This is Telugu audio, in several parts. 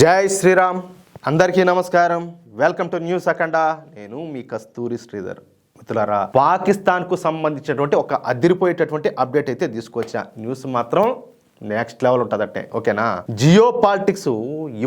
జై శ్రీరామ్. అందరికీ నమస్కారం. వెల్కమ్ టు న్యూస్ అఖండ. నేను మీ కస్తూరి శ్రీధర్. మిత్రులారా, పాకిస్తాన్కు సంబంధించినటువంటి ఒక అదిరిపోయేటటువంటి అప్డేట్ అయితే తీసుకొచ్చా. న్యూస్ మాత్రం నెక్స్ట్ లెవెల్ ఉంటుందట్టే, ఓకేనా? జియో పాలిటిక్స్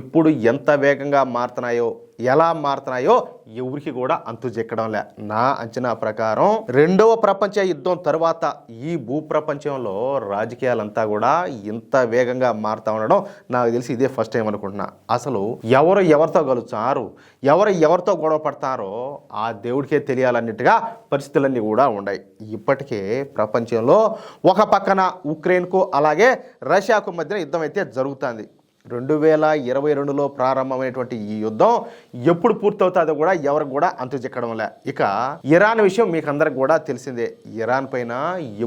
ఇప్పుడు ఎంత వేగంగా మారుతున్నాయో, ఎలా మారుతున్నాయో ఎవరికి కూడా అంతు చెక్కడంలే. నా అంచనా ప్రకారం రెండవ ప్రపంచ యుద్ధం తర్వాత ఈ భూప్రపంచంలో రాజకీయాలంతా కూడా ఇంత వేగంగా మారుతా ఉండడం నాకు తెలిసి ఇదే ఫస్ట్ టైం అనుకుంటున్నా. అసలు ఎవరు ఎవరితో కలుస్తారు, ఎవరు ఎవరితో గొడవ పడతారో ఆ దేవుడికే తెలియాలన్నట్టుగా పరిస్థితులన్నీ కూడా ఉన్నాయి. ఇప్పటికే ప్రపంచంలో ఒక పక్కన ఉక్రెయిన్కు అలాగే రష్యాకు మధ్యన యుద్ధం అయితే జరుగుతుంది. 2022లో ప్రారంభమైనటువంటి ఈ యుద్ధం ఎప్పుడు పూర్తవుతుందో కూడా ఎవరికి కూడా అంతు చిక్కడంలే. ఇక ఇరాన్ విషయం మీకు అందరికి కూడా తెలిసిందే. ఇరాన్ పైన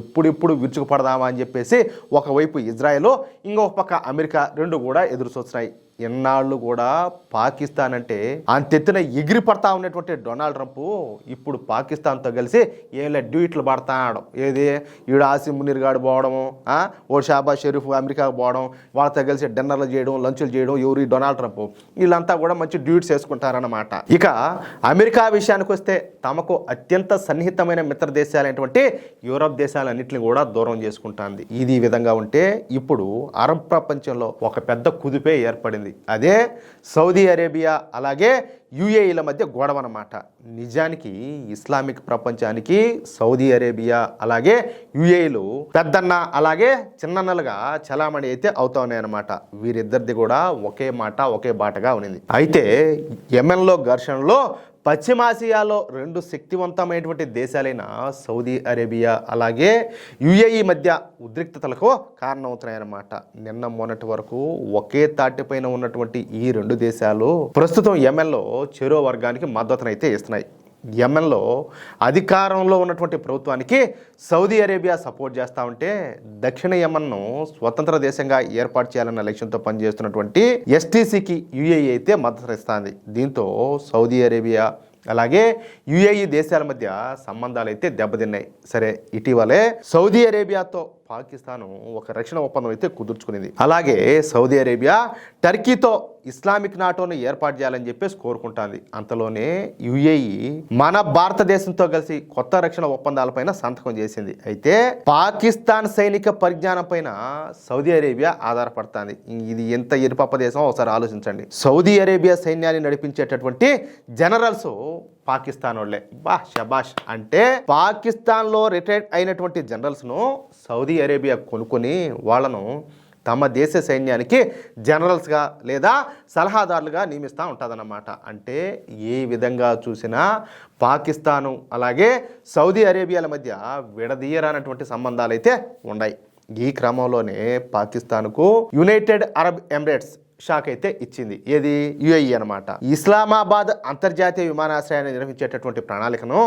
ఎప్పుడెప్పుడు విరుచుకుపడదామా అని చెప్పేసి ఒకవైపు ఇజ్రాయెల్, ఇంకొక పక్క అమెరికా రెండు కూడా ఎదురు చూస్తున్నాయి. ఎన్నాళ్ళు కూడా పాకిస్తాన్ అంటే అంతెత్తున ఎగిరి పడతా ఉన్నటువంటి డొనాల్డ్ ట్రంప్ ఇప్పుడు పాకిస్తాన్తో కలిసి ఏం డ్యూట్లు పడతాడు. ఏది ఈడు ఆసిమ్ మునీర్ గాడు పోవడము, ఓ షాబాజ్ షరీఫ్ అమెరికాకు పోవడం, వాళ్ళతో కలిసి డిన్నర్లు చేయడం, లంచ్లు చేయడం, ఎవరు డొనాల్డ్ ట్రంప్ వీళ్ళంతా కూడా మంచి డ్యూట్స్ వేసుకుంటారన్నమాట. ఇక అమెరికా విషయానికి వస్తే తమకు అత్యంత సన్నిహితమైన మిత్ర దేశాలైనటువంటి యూరప్ దేశాలన్నింటినీ కూడా దూరం చేసుకుంటుంది. ఇది ఈ విధంగా ఉంటే ఇప్పుడు అరబ్ ప్రపంచంలో ఒక పెద్ద కుదిపే ఏర్పడింది. అదే సౌదీ అరేబియా అలాగే యుఏఈల మధ్య గొడవ అన్నమాట. నిజానికి ఇస్లామిక్ ప్రపంచానికి సౌదీ అరేబియా అలాగే యుఏఈలు పెద్దన్న అలాగే చిన్నన్నలుగా చలామణి అయితే అవుతా ఉన్నాయన్నమాట. వీరిద్దరిది కూడా ఒకే మాట ఒకే బాటగా ఉన్నింది. అయితే యెమెన్లో ఘర్షణలో పశ్చిమాసియాలో రెండు శక్తివంతమైనటువంటి దేశాలైన సౌదీ అరేబియా అలాగే యుఏఈ మధ్య ఉద్రిక్తతలకు కారణమవుతున్నాయన్నమాట. నిన్న మొన్నటి వరకు ఒకే తాటిపైన ఉన్నటువంటి ఈ రెండు దేశాలు ప్రస్తుతం యెమెన్లో చెరో వర్గానికి మద్దతునైతే ఇస్తున్నాయి. యెమెన్లో అధికారంలో ఉన్నటువంటి ప్రభుత్వానికి సౌదీ అరేబియా సపోర్ట్ చేస్తూ ఉంటే దక్షిణ యెమెన్ను స్వతంత్ర దేశంగా ఏర్పాటు చేయాలన్న లక్ష్యంతో పనిచేస్తున్నటువంటి ఎస్టీసీకి యుఏఈ అయితే మద్దతు ఇస్తుంది. దీంతో సౌదీ అరేబియా అలాగే యుఏఈ దేశాల మధ్య సంబంధాలు అయితే దెబ్బతిన్నాయి. సరే, ఇటీవలే సౌదీ అరేబియాతో పాకిస్తాన్ ఒక రక్షణ ఒప్పందం అయితే కుదుర్చుకునింది. అలాగే సౌదీ అరేబియా టర్కీతో ఇస్లామిక్ నాటోను ఏర్పాటు చేయాలని చెప్పేసి కోరుకుంటుంది. అంతలోనే యుఏఈ మన భారతదేశంతో కలిసి కొత్త రక్షణ ఒప్పందాలపైన సంతకం చేసింది. అయితే పాకిస్తాన్ సైనిక పరిజ్ఞానం పైన సౌదీ అరేబియా ఆధారపడుతుంది. ఇది ఎంత ఎరుపప్ప దేశం ఒకసారి ఆలోచించండి. సౌదీ అరేబియా సైన్యాన్ని నడిపించేటటువంటి జనరల్స్ పాకిస్తాన్ వాళ్ళే. షబాష్. అంటే పాకిస్తాన్లో రిటైర్డ్ అయినటువంటి జనరల్స్ను సౌదీ అరేబియా కొనుక్కొని వాళ్ళను తమ దేశ సైన్యానికి జనరల్స్గా లేదా సలహాదారులుగా నియమిస్తూ ఉంటుందన్నమాట. అంటే ఏ విధంగా చూసినా పాకిస్తాను అలాగే సౌదీ అరేబియాల మధ్య విడదీయరానటువంటి సంబంధాలు అయితే ఉన్నాయి. ఈ క్రమంలోనే పాకిస్తాన్కు యునైటెడ్ అరబ్ ఎమిరేట్స్ షాక్ అయితే ఇచ్చింది. ఏది? యుఏఈ అనమాట. ఇస్లామాబాద్ అంతర్జాతీయ విమానాశ్రయాన్ని నిర్వహించేటటువంటి ప్రణాళికను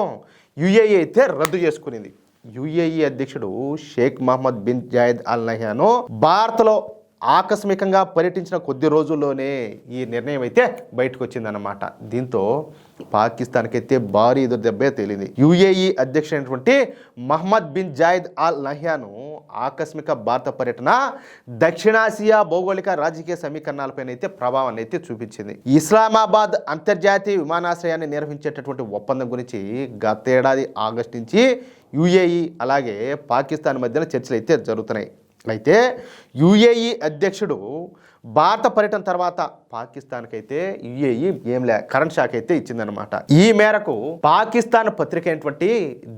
యుఏఈ అయితే రద్దు చేసుకునింది. యుఏఈ అధ్యక్షుడు Sheikh Mohammed bin Zayed Al Nahyan భారత్లో ఆకస్మికంగా పర్యటించిన కొద్ది రోజుల్లోనే ఈ నిర్ణయం అయితే బయటకు వచ్చిందన్నమాట. దీంతో పాకిస్తాన్కి అయితే భారీ ఎదురు దెబ్బే తేలింది. యుఏఈ అధ్యక్షుడైనటువంటి Mohamed bin Zayed Al Nahyan ఆకస్మిక భారత పర్యటన దక్షిణాసియా భౌగోళిక రాజకీయ సమీకరణాలపైన అయితే ప్రభావాన్ని అయితే చూపించింది. ఇస్లామాబాద్ అంతర్జాతీయ విమానాశ్రయాన్ని నిర్వహించేటటువంటి ఒప్పందం గురించి గతేడాది ఆగస్టు నుంచి యుఏఈ అలాగే పాకిస్తాన్ మధ్యన చర్చలు అయితే జరుగుతున్నాయి. అయితే యుఏఈ అధ్యక్షుడు భారత పర్యటన తర్వాత పాకిస్తాన్కి అయితే యుఏఈ కరెంట్ షాక్ అయితే ఇచ్చిందనమాట. ఈ మేరకు పాకిస్తాన్ పత్రిక అయినటువంటి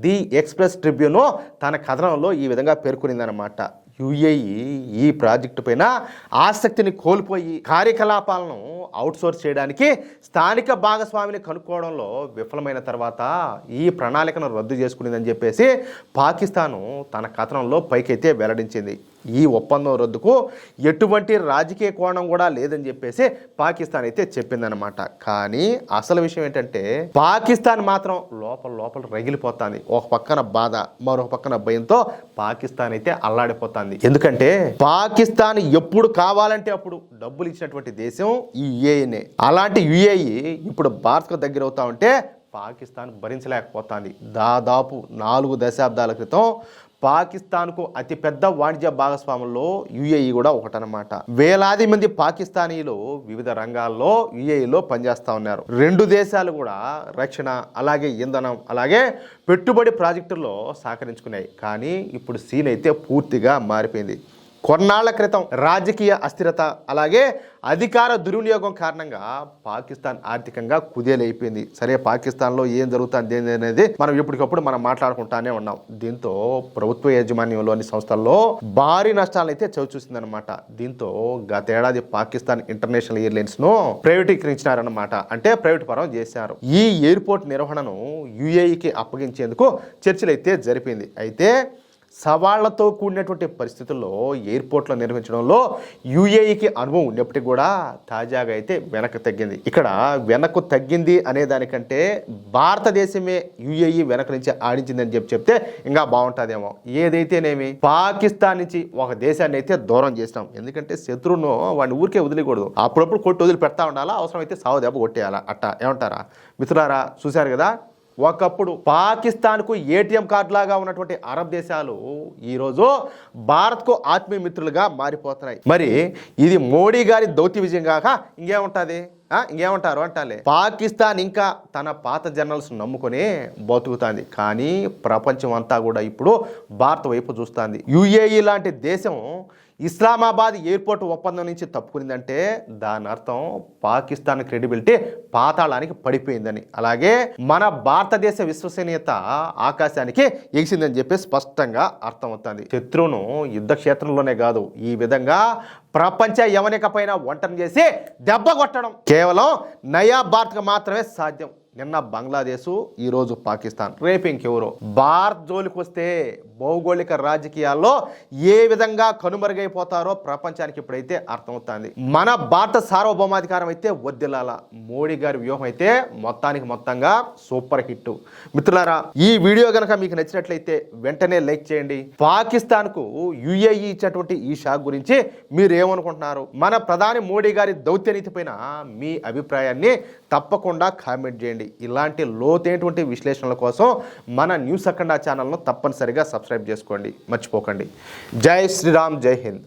ది ఎక్స్ప్రెస్ ట్రిబ్యూన్ తన కథనంలో ఈ విధంగా పేర్కొనిందనమాట. యుఏఈ ఈ ప్రాజెక్టు పైన ఆసక్తిని కోల్పోయి కార్యకలాపాలను అవుట్సోర్స్ చేయడానికి స్థానిక భాగస్వామిని కనుక్కోవడంలో విఫలమైన తర్వాత ఈ ప్రణాళికను రద్దు చేసుకునేదని చెప్పేసి పాకిస్తాను తన కథనంలో పైకైతే వెల్లడించింది. ఈ ఒప్పందం రద్దుకు ఎటువంటి రాజకీయ కోణం కూడా లేదని చెప్పేసి పాకిస్తాన్ అయితే చెప్పిందనమాట. కానీ అసలు విషయం ఏంటంటే పాకిస్తాన్ మాత్రం లోపల రగిలిపోతుంది. ఒక పక్కన బాధ, మరొక పక్కన భయంతో పాకిస్తాన్ అయితే అల్లాడిపోతుంది. ఎందుకంటే పాకిస్తాన్ ఎప్పుడు కావాలంటే అప్పుడు డబ్బులు ఇచ్చినటువంటి దేశం ఈ యుఏఈనే. అలాంటి యుఏఈ ఇప్పుడు భారత్కు దగ్గర అవుతా ఉంటే పాకిస్తాన్ భరించలేకపోతుంది. దాదాపు 4 దశాబ్దాల క్రితం పాకిస్తాన్కు అతిపెద్ద వాణిజ్య భాగస్వాముల్లో యుఏఈ కూడా ఒకటనమాట. వేలాది మంది పాకిస్తానీలు వివిధ రంగాల్లో యుఏఈలో పనిచేస్తూ ఉన్నారు. రెండు దేశాలు కూడా రక్షణ, అలాగే ఇంధనం, అలాగే పెట్టుబడి ప్రాజెక్టుల్లో సహకరించుకున్నాయి. కానీ ఇప్పుడు సీన్ అయితే పూర్తిగా మారిపోయింది. కొన్నాళ్ల క్రితం రాజకీయ అస్థిరత, అలాగే అధికార దుర్వినియోగం కారణంగా పాకిస్తాన్ ఆర్థికంగా కుదేలైపోయింది. సరే, పాకిస్తాన్లో ఏం జరుగుతుంది అనేది మనం ఎప్పటికప్పుడు మాట్లాడుకుంటానే ఉన్నాం. దీంతో ప్రభుత్వ యాజమాన్యంలోని సంస్థల్లో భారీ నష్టాలను అయితే చవిచూసిందనమాట. దీంతో గతేడాది పాకిస్తాన్ ఇంటర్నేషనల్ ఎయిర్లైన్స్ ను ప్రైవేటీకరించినారన్నమాట. అంటే ప్రైవేట్ పరం చేశారు. ఈ ఎయిర్పోర్ట్ నిర్వహణను యుఏఈకి అప్పగించేందుకు చర్చలు అయితే జరిపింది. అయితే సవాళ్లతో కూడినటువంటి పరిస్థితుల్లో ఎయిర్పోర్ట్లో నిర్మించడంలో యుఏఈకి అనుభవం ఉన్నప్పటికీ కూడా తాజాగా అయితే వెనక్కి తగ్గింది. ఇక్కడ వెనక్కు తగ్గింది అనే దానికంటే భారతదేశమే యుఏఈ వెనక నుంచి ఆడించిందని చెప్తే ఇంకా బాగుంటుందేమో. ఏదైతేనేమి పాకిస్తాన్ నుంచి ఒక దేశాన్ని అయితే దూరం చేసినాం. ఎందుకంటే శత్రువును వాడిని ఊరికే వదిలేకూడదు, అప్పుడప్పుడు కొట్టి వదిలి పెడతా ఉండాలా, అవసరం అయితే సావు దెబ్బ కొట్టేయాలా. అట్టా ఏమంటారా మిత్రులారా? చూశారు కదా, ఒకప్పుడు పాకిస్తాన్కు ఏటీఎం కార్డు లాగా ఉన్నటువంటి అరబ్ దేశాలు ఈరోజు భారత్కు ఆత్మీయ మిత్రులుగా మారిపోతున్నాయి. మరి ఇది మోడీ గారి దౌత్య విజయం కాక ఇంకేముంటుంది? ఇంకేమంటారు అంటాలే. పాకిస్తాన్ ఇంకా తన పాత జర్నల్స్ నమ్ముకొని బతుకుతుంది. కానీ ప్రపంచం అంతా కూడా ఇప్పుడు భారత్ వైపు చూస్తుంది. యుఏఈ లాంటి దేశం ఇస్లామాబాద్ ఎయిర్పోర్ట్ ఒప్పందం నుంచి తప్పుకునిందంటే దాని అర్థం పాకిస్తాన్ క్రెడిబిలిటీ పాతాళానికి పడిపోయిందని, అలాగే మన భారతదేశ విశ్వసనీయత ఆకాశానికి ఎగిసిందని చెప్పి స్పష్టంగా అర్థమవుతుంది. శత్రువును యుద్ధ క్షేత్రంలోనే కాదు, ఈ విధంగా ప్రపంచ యవనికపైన ఒంటరి చేసి దెబ్బ కొట్టడం కేవలం నయా భారత్కు మాత్రమే సాధ్యం. నిన్న బంగ్లాదేశ్, ఈరోజు పాకిస్తాన్, రేపు ఇంకెవరో. భారత్ జోలికి వస్తే భౌగోళిక రాజకీయాల్లో ఏ విధంగా కనుమరుగైపోతారో ప్రపంచానికి ఇప్పుడైతే అర్థమవుతుంది. మన భారత సార్వభౌమాధికారం అయితే వద్దిల్లాల. మోడీ గారి వ్యూహం అయితే మొత్తంగా సూపర్ హిట్. మిత్రులారా, ఈ వీడియో కనుక మీకు నచ్చినట్లయితే వెంటనే లైక్ చేయండి. పాకిస్తాన్కు యుఏఈ ఇచ్చినటువంటి ఈ షాక్ గురించి మీరు ఏమనుకుంటున్నారు? మన ప్రధాని మోడీ గారి దౌత్య నీతి పైన మీ అభిప్రాయాన్ని తప్పకుండా కామెంట్ చేయండి. ఇలాంటి లోతైనటువంటి విశ్లేషణల కోసం మన న్యూస్ అఖండ ఛానల్ను తప్పనిసరిగా సబ్స్క్రైబ్ చేసుకోండి, మర్చిపోకండి. జై శ్రీరామ్, జై హింద్.